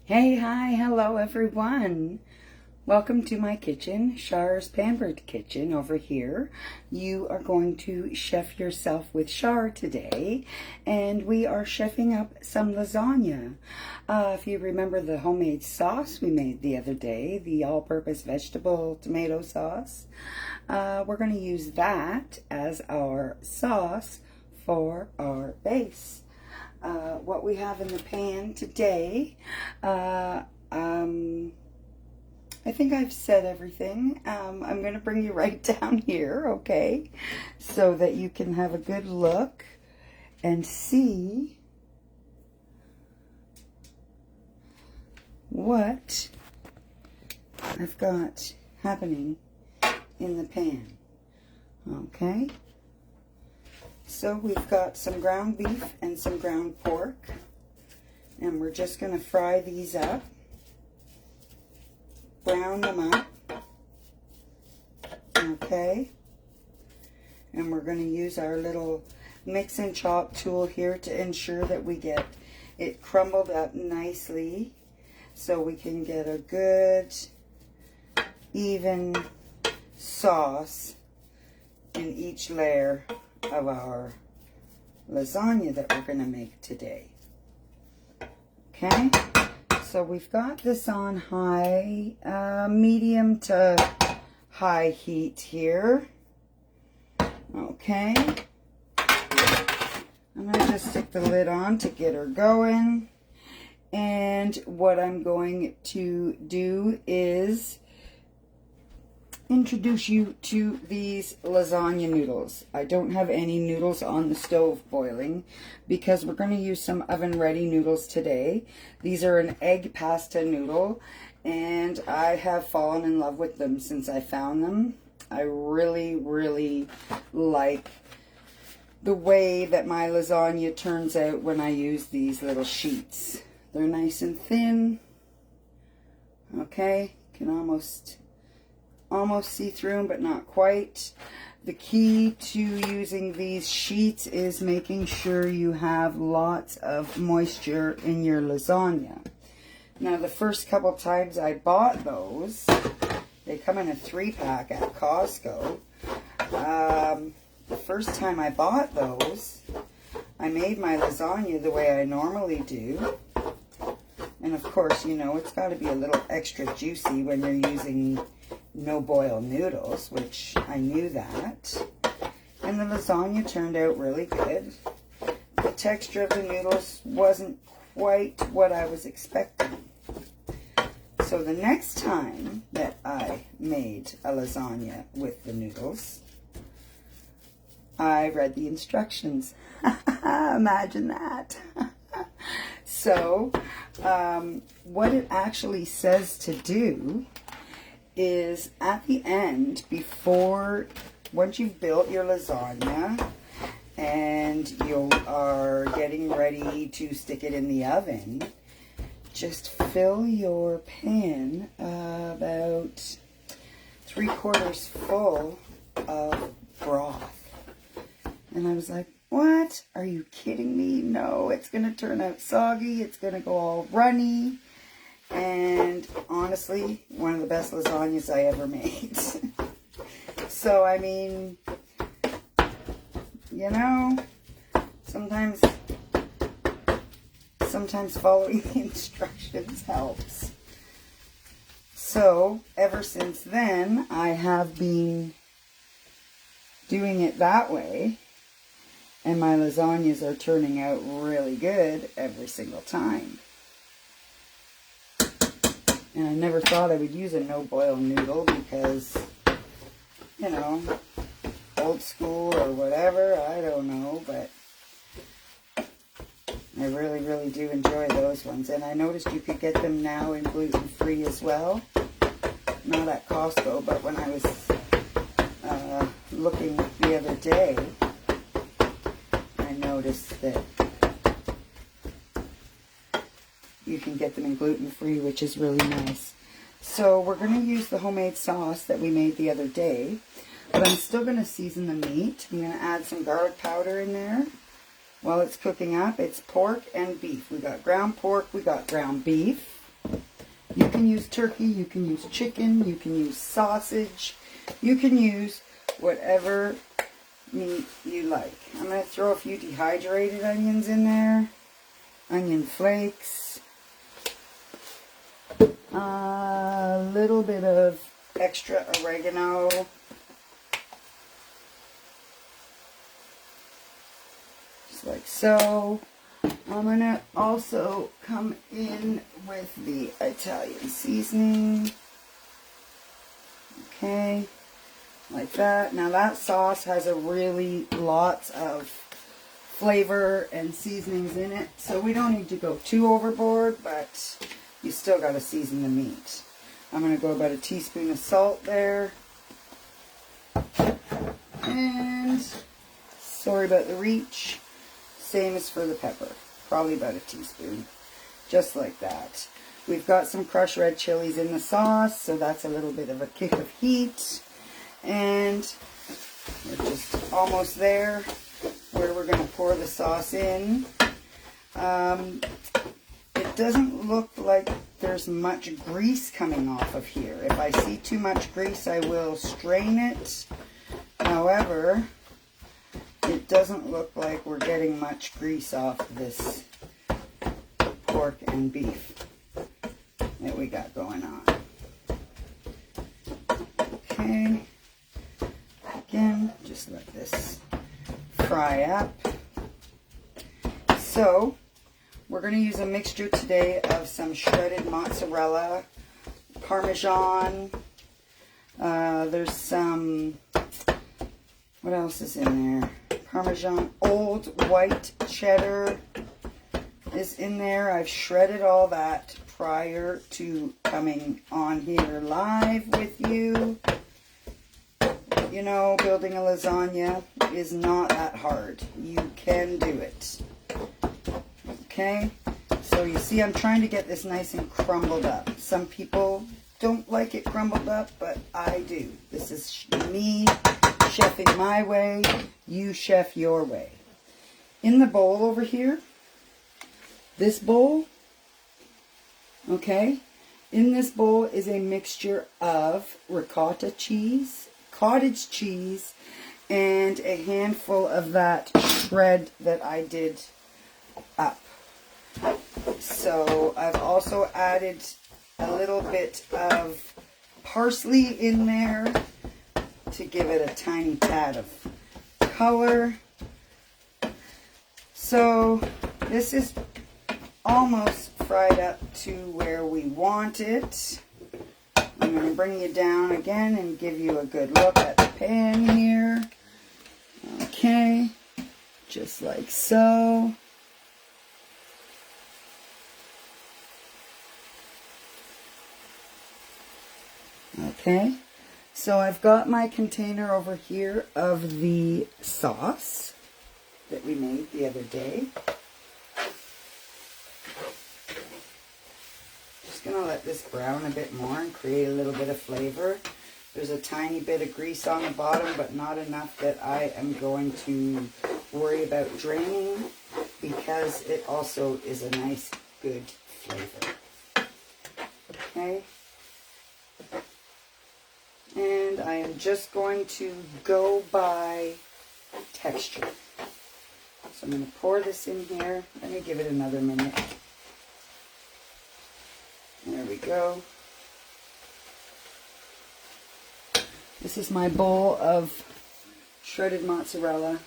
Hey, hi, hello everyone. Welcome to my kitchen, Char's Pampered Kitchen over here. You are going to chef yourself with Char today, and we are chefing up some lasagna. If you remember the homemade sauce we made the other day, the all-purpose vegetable tomato sauce, we're going to use that as our sauce for our base. What we have in the pan today, I think I've said everything. I'm going to bring you right down here, okay, so that you can have a good look and see what I've got happening in the pan, okay? So we've got some ground beef and some ground pork, and we're just going to fry these up, brown them up, okay? And we're going to use our little mix and chop tool here to ensure that we get it crumbled up nicely so we can get a good, even sauce in each layer of our lasagna that we're going to make today. Okay, so we've got this on high, medium to high heat here. Okay, I'm going to just stick the lid on to get her going. And what I'm going to do is introduce you to these lasagna noodles. I don't have any noodles on the stove boiling because we're going to use some oven ready noodles today. These are an egg pasta noodle, and I have fallen in love with them since I found them. I really like the way that my lasagna turns out when I use these little sheets. They're nice and thin. Okay, can almost see through them, but not quite. The key to using these sheets is making sure you have lots of moisture in your lasagna. Now, the first couple times I bought those, they come in a 3-pack at Costco. The first time I bought those, I made my lasagna the way I normally do. And of course, you know, it's got to be a little extra juicy when you're using no-boil noodles, which I knew that. And the lasagna turned out really good. The texture of the noodles wasn't quite what I was expecting. So the next time that I made a lasagna with the noodles, I read the instructions. Imagine that. So, what it actually says to do is at the end, once you've built your lasagna and you are getting ready to stick it in the oven, just fill your pan about 3/4 full of broth. And I was like, what? Are you kidding me? No, it's going to turn out soggy. It's going to go all runny. And honestly, one of the best lasagnas I ever made. So, I mean, you know, sometimes following the instructions helps. So, ever since then, I have been doing it that way. And my lasagnas are turning out really good every single time. And I never thought I would use a no-boil noodle because, you know, old school or whatever, I don't know, but I really do enjoy those ones. And I noticed you could get them now in gluten-free as well. Not at Costco, but when I was looking the other day, I noticed that you can get them in gluten-free, which is really nice. So we're going to use the homemade sauce that we made the other day, but I'm still going to season the meat. I'm going to add some garlic powder in there while it's cooking up. It's pork and beef. We got ground pork, we got ground beef. can use turkey, you can use chicken, you can use sausage, you can use whatever meat you like. I'm going to throw a few dehydrated onions in there, onion flakes, a little bit of extra oregano, just like so. I'm going to also come in with the Italian seasoning. Okay, like that. Now that sauce has a really lots of flavor and seasonings in it, so we don't need to go too overboard, but you still got to season the meat. I'm going to go about a teaspoon of salt there. And sorry about the reach. Same as for the pepper. Probably about a teaspoon. Just like that. We've got some crushed red chilies in the sauce, so that's a little bit of a kick of heat. And we're just almost there where we're going to pour the sauce in. It doesn't look like there's much grease coming off of here. If I see too much grease, I will strain it. However, it doesn't look like we're getting much grease off this pork and beef that we got going on. Okay. Again, just let this fry up. So, we're going to use a mixture today of some shredded mozzarella, Parmesan. There's some, what else is in there? Parmesan, old white cheddar is in there. I've shredded all that prior to coming on here live with you. You know, building a lasagna is not that hard. You can do it. Okay? So you see, I'm trying to get this nice and crumbled up. Some people don't like it crumbled up, but I do. This is me chefing my way. You chef your way. In the bowl over here, this bowl, okay, in this bowl is a mixture of ricotta cheese, cottage cheese, and a handful of that shred that I did up. So I've also added a little bit of parsley in there to give it a tiny tad of color. So this is almost fried up to where we want it. I'm going to bring you down again and give you a good look at the pan here. Okay, just like so. Okay, so I've got my container over here of the sauce that we made the other day. Just going to let this brown a bit more and create a little bit of flavor. There's a tiny bit of grease on the bottom, but not enough that I am going to worry about draining, because it also is a nice, good flavor. Okay. And I am just going to go by texture. So I'm going to pour this in here. Let me give it another minute. There we go. This is my bowl of shredded mozzarella.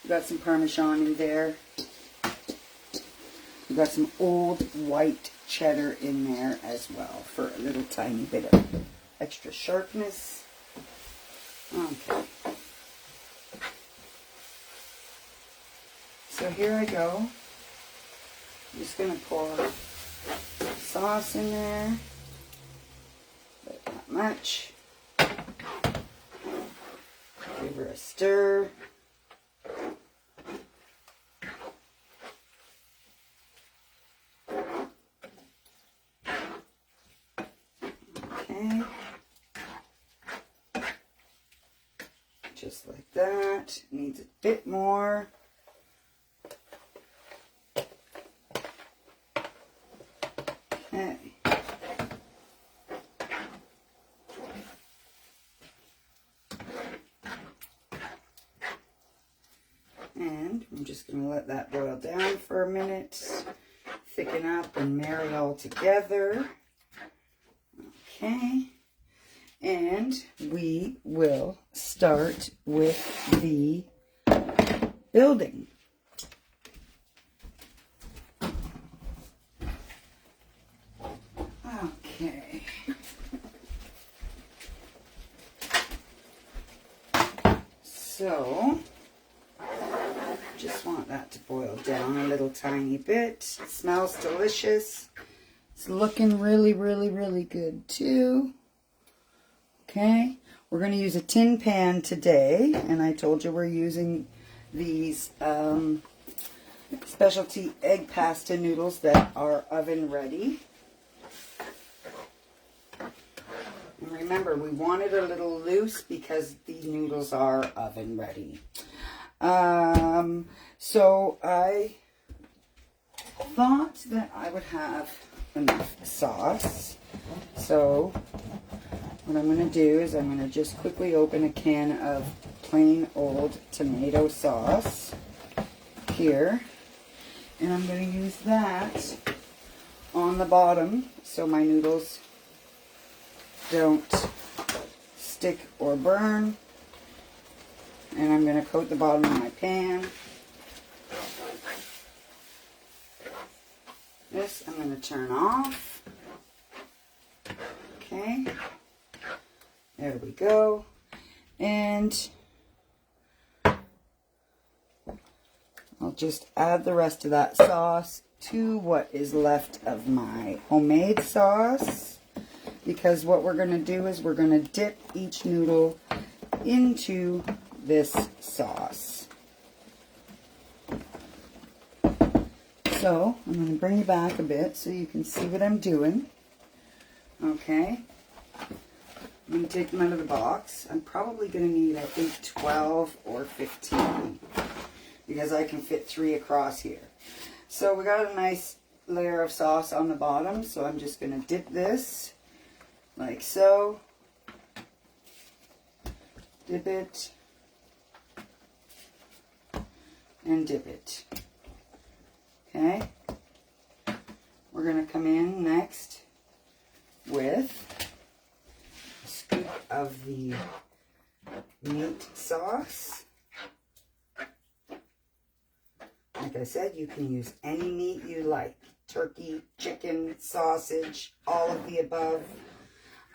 We've got some Parmesan in there. We've got some old white cheddar in there as well for a little tiny bit of extra sharpness. Okay. So here I go. I'm just going to pour sauce in there, but not much. Give her a stir. Okay. Just like that. Needs a bit more. Okay. let that boil down for a minute, thicken up and marry all together. Okay, and we will start with the building. Okay. So, just want that to boil down a little tiny bit. It smells delicious. It's looking really, really, really good too. Okay, we're going to use a tin pan today, and I told you we're using these specialty egg pasta noodles that are oven ready. And remember, we want it a little loose because the noodles are oven ready. So I thought that I would have enough sauce. So what I'm going to do is I'm going to just quickly open a can of plain old tomato sauce here. And I'm going to use that on the bottom so my noodles don't stick or burn. And I'm going to coat the bottom of my pan. This I'm going to turn off. Okay. There we go. And I'll just add the rest of that sauce to what is left of my homemade sauce. Because what we're going to do is we're going to dip each noodle into this sauce. So I'm going to bring you back a bit so you can see what I'm doing. Okay. I'm going to take them out of the box. I'm probably going to need, I think, 12 or 15 because I can fit 3 across here. So we got a nice layer of sauce on the bottom, so I'm just going to dip this like so. Dip it and dip it. Okay. We're going to come in next with a scoop of the meat sauce. Like I said, you can use any meat you like. Turkey, chicken, sausage, all of the above.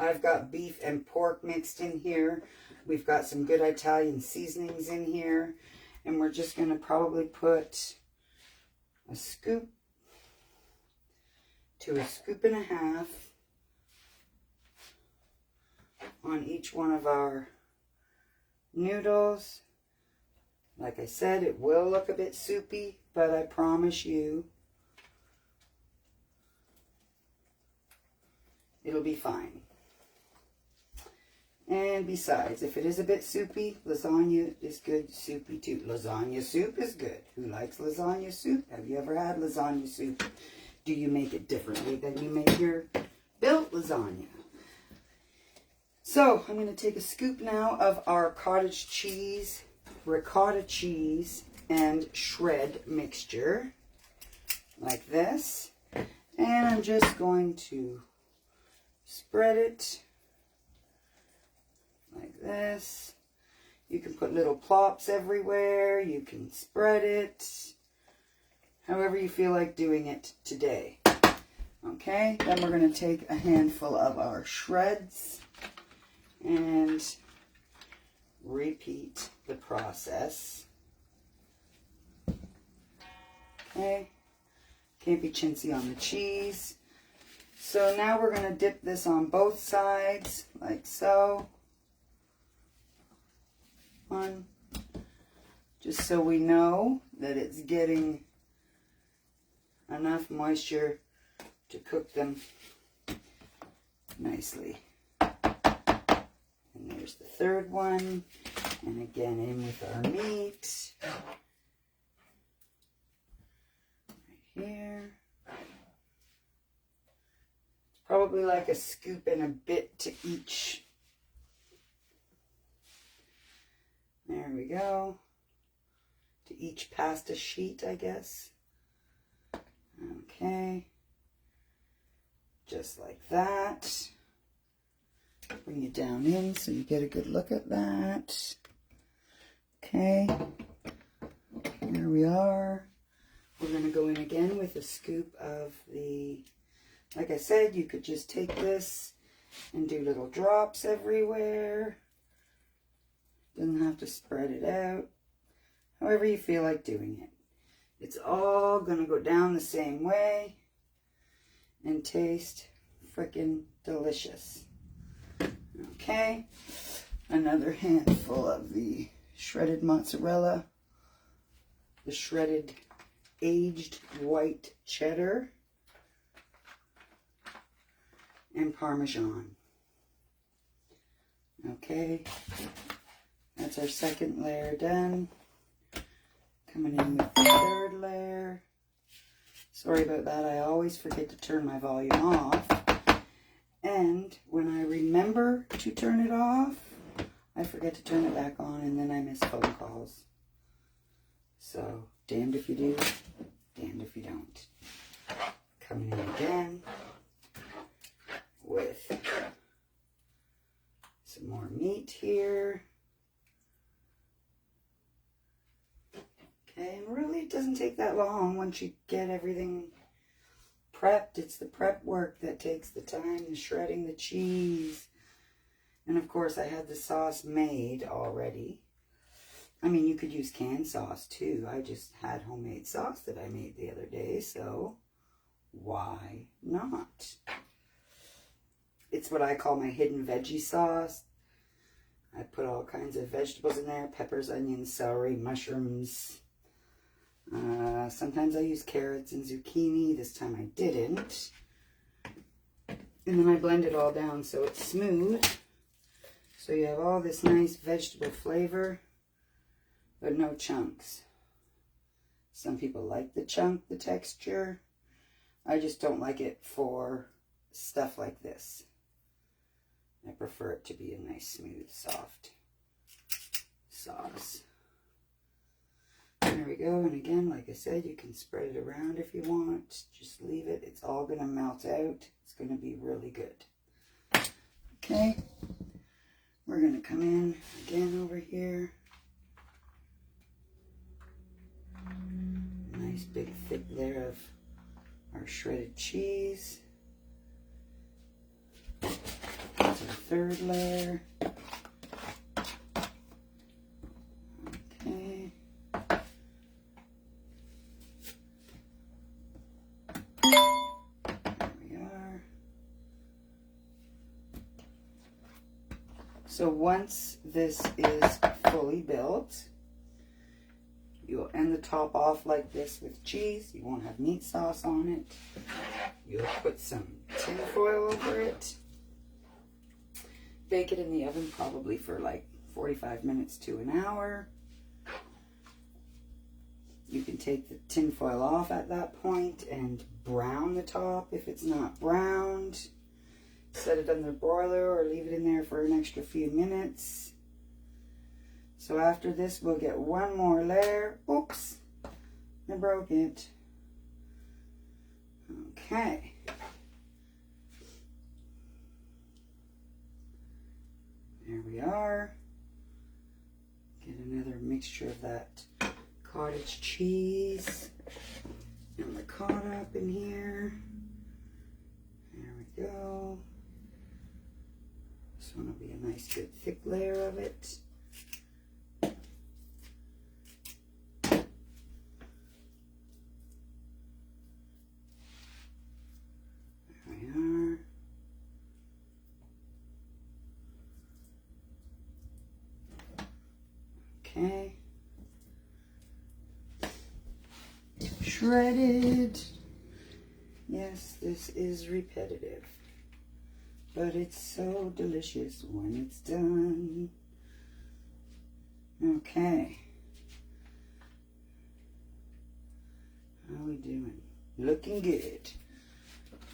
I've got beef and pork mixed in here. We've got some good Italian seasonings in here. And we're just going to probably put a scoop to a scoop and a half on each one of our noodles. Like I said, it will look a bit soupy, but I promise you it'll be fine. And besides, if it is a bit soupy, lasagna is good soupy too. Lasagna soup is good. Who likes lasagna soup? Have you ever had lasagna soup? Do you make it differently than you make your built lasagna? So, I'm going to take a scoop now of our cottage cheese, ricotta cheese, and shred mixture, like this. And I'm just going to spread it like this. You can put little plops everywhere. You can spread it however you feel like doing it today. Okay, then we're going to take a handful of our shreds and repeat the process. Okay, can't be chintzy on the cheese. So now we're going to dip this on both sides like so. One, just so we know that it's getting enough moisture to cook them nicely. And there's the third one, and again in with our meat right here. Probably like a scoop and a bit to each. There we go. to each pasta sheet, I guess. Okay. Just like that. Bring it down in so you get a good look at that. Okay. Here we are. We're going to go in again with a scoop of the, like I said, you could just take this and do little drops everywhere. Doesn't have to spread it out. However you feel like doing it. It's all going to go down the same way and taste freaking delicious. Okay. Another handful of the shredded mozzarella. The shredded aged white cheddar. And Parmesan. Okay. That's our second layer done. Coming in with the third layer. Sorry about that. I always forget to turn my volume off. And when I remember to turn it off, I forget to turn it back on, and then I miss phone calls. So, damned if you do, damned if you don't. Coming in again with some more meat here. Okay, and really it doesn't take that long once you get everything prepped. It's the prep work that takes the time, the shredding the cheese. And of course I had the sauce made already. I mean, you could use canned sauce too. I just had homemade sauce that I made the other day, so why not? It's what I call my hidden veggie sauce. I put all kinds of vegetables in there, peppers, onions, celery, mushrooms. Sometimes I use carrots and zucchini. This time I didn't. And then I blend it all down so it's smooth. So you have all this nice vegetable flavor, but no chunks. Some people like the texture. I just don't like it for stuff like this. I prefer it to be a nice, smooth, soft sauce. There we go. And again, like I said, you can spread it around if you want. Just leave it. It's all going to melt out. It's going to be really good. Okay. We're going to come in again over here. Nice big thick layer of our shredded cheese. That's our third layer. Okay. There we are. So once this is fully built, you'll end the top off like this with cheese. You won't have meat sauce on it. You'll put some tin foil over it. Bake it in the oven probably for like 45 minutes to an hour. You can take the tin foil off at that point and brown the top if it's not browned. Set it on the broiler or leave it in there for an extra few minutes. So after this, we'll get one more layer. Oops, I broke it. Okay. There we are. Get another mixture of that cottage cheese and ricotta up in here. There we go. This one will be a nice good thick layer of it. Okay. Shredded. Yes, this is repetitive, but it's so delicious when it's done. Okay. How are we doing? Looking good.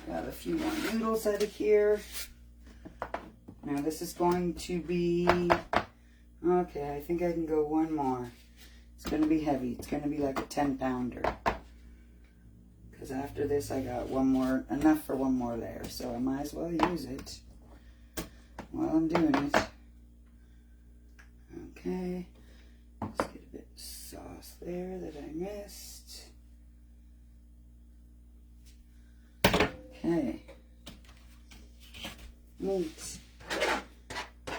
Got a few more noodles out of here. Now this is going to be, okay, I think I can go one more. It's going to be heavy. It's going to be like a 10-pounder. Because after this, I got enough for one more layer. So I might as well use it while I'm doing it. Okay. Let's get a bit of sauce there that I missed. Okay. Meat.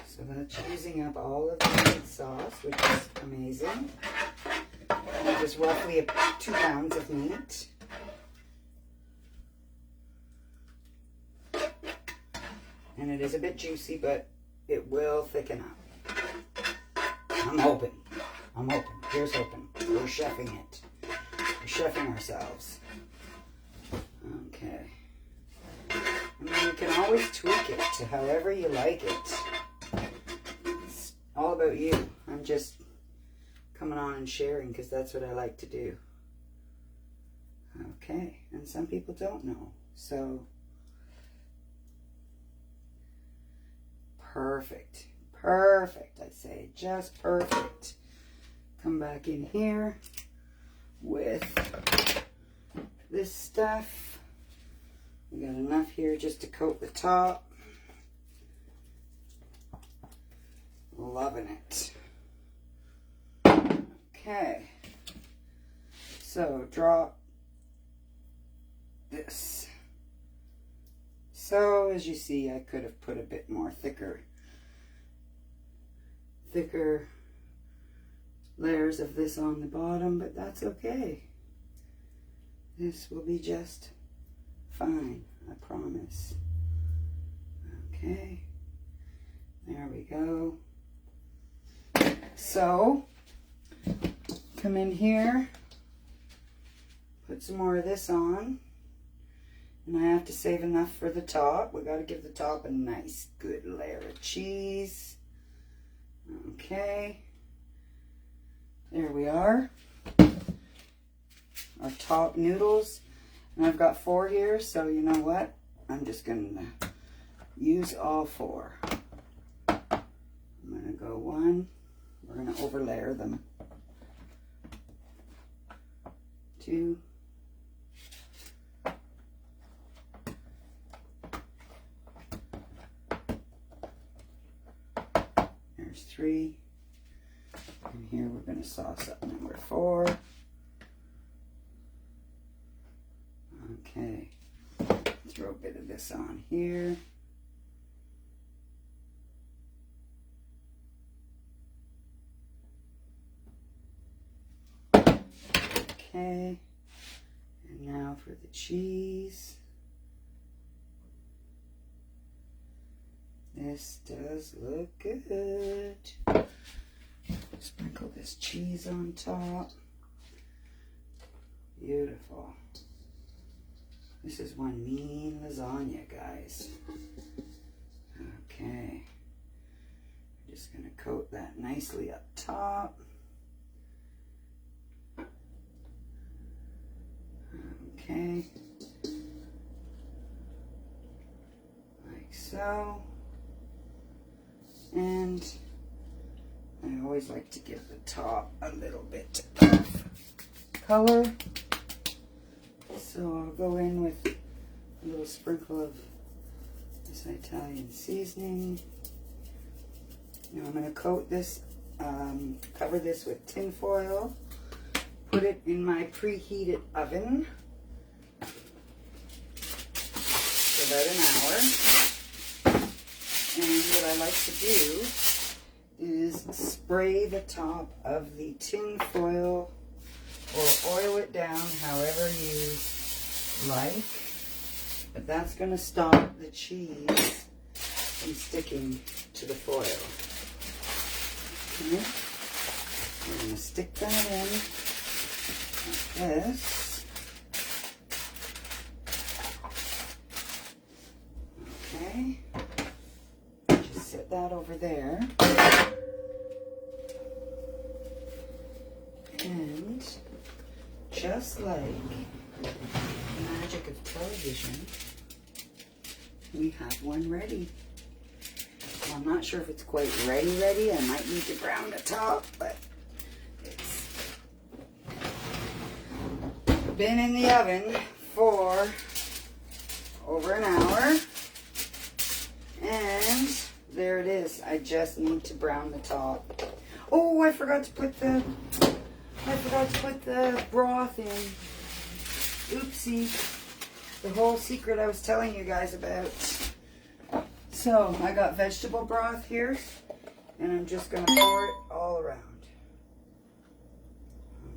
So that's using up all of the meat sauce, which is amazing. Which is roughly 2 pounds of meat. And it is a bit juicy, but it will thicken up. I'm hoping. Here's hoping. We're chefing it. We're chefing ourselves. Okay. I mean, you can always tweak it to however you like it. It's all about you. I'm just coming on and sharing because that's what I like to do. Okay. And some people don't know. So, perfect. Perfect, I say. Just perfect. Come back in here with this stuff. We got enough here just to coat the top. Loving it. Okay. So drop this. So as you see, I could have put a bit more thicker layers of this on the bottom, but that's okay. This will be just fine, I promise. Okay, there we go. So, come in here, put some more of this on, and I have to save enough for the top. We got to give the top a nice, good layer of cheese. Okay, there we are. Our top noodles. And I've got 4 here, so you know what? I'm just going to use all 4. I'm going to go 1. We're going to overlayer them. 2. There's 3. And here we're going to sauce up number 4. Okay, throw a bit of this on here. Okay, and now for the cheese. This does look good. Sprinkle this cheese on top. Beautiful. This is one mean lasagna, guys. Okay. I'm just going to coat that nicely up top. Okay. Like so. And I always like to give the top a little bit of color. So I'll go in with a little sprinkle of this Italian seasoning. Now I'm going to coat this, cover this with tin foil, put it in my preheated oven for about an hour. And what I like to do is spray the top of the tin foil or oil it down however you like, but that's going to stop the cheese from sticking to the foil. Okay. We're going to stick that in like this. Okay. Just set that over there. And just like the magic of television, we have one ready. Well, I'm not sure if it's quite ready. I might need to brown the top, but it's been in the oven for over an hour. And there it is. I just need to brown the top. Oh, I forgot to put the broth in. Oopsie. The whole secret I was telling you guys about. So, I got vegetable broth here, and I'm just going to pour it all around.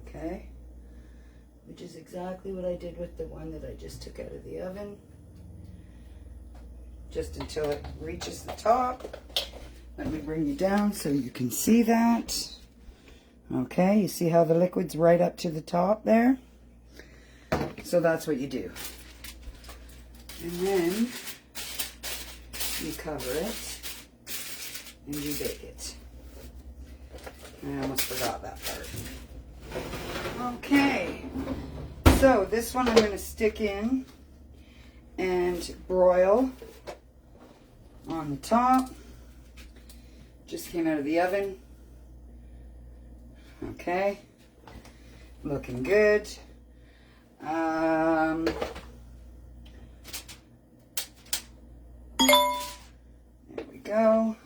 Okay? Which is exactly what I did with the one that I just took out of the oven. Just until it reaches the top. Let me bring you down so you can see that. Okay, you see how the liquid's right up to the top there? So that's what you do. And then you cover it and you bake it. I almost forgot that part. Okay, so this one I'm going to stick in and broil on the top. Just came out of the oven. Okay, looking good. There we go.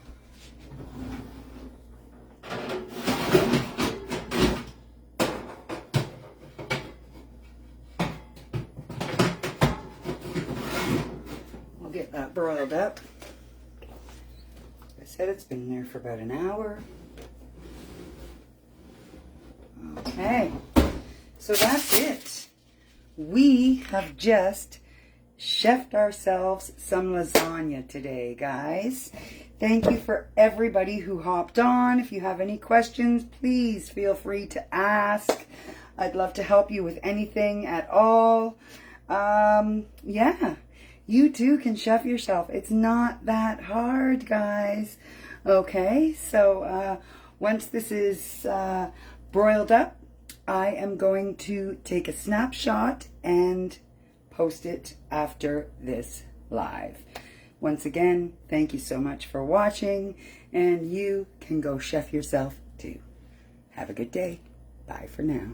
We'll get that broiled up. Like I said, it's been there for about an hour. Okay, so that's it. We have just chefed ourselves some lasagna today, guys. Thank you for everybody who hopped on. If you have any questions, please feel free to ask. I'd love to help you with anything at all. Yeah, you too can chef yourself. It's not that hard, guys. Okay, so once this is broiled up, I am going to take a snapshot and post it after this live. Once again, thank you so much for watching, and you can go chef yourself too. Have a good day. Bye for now.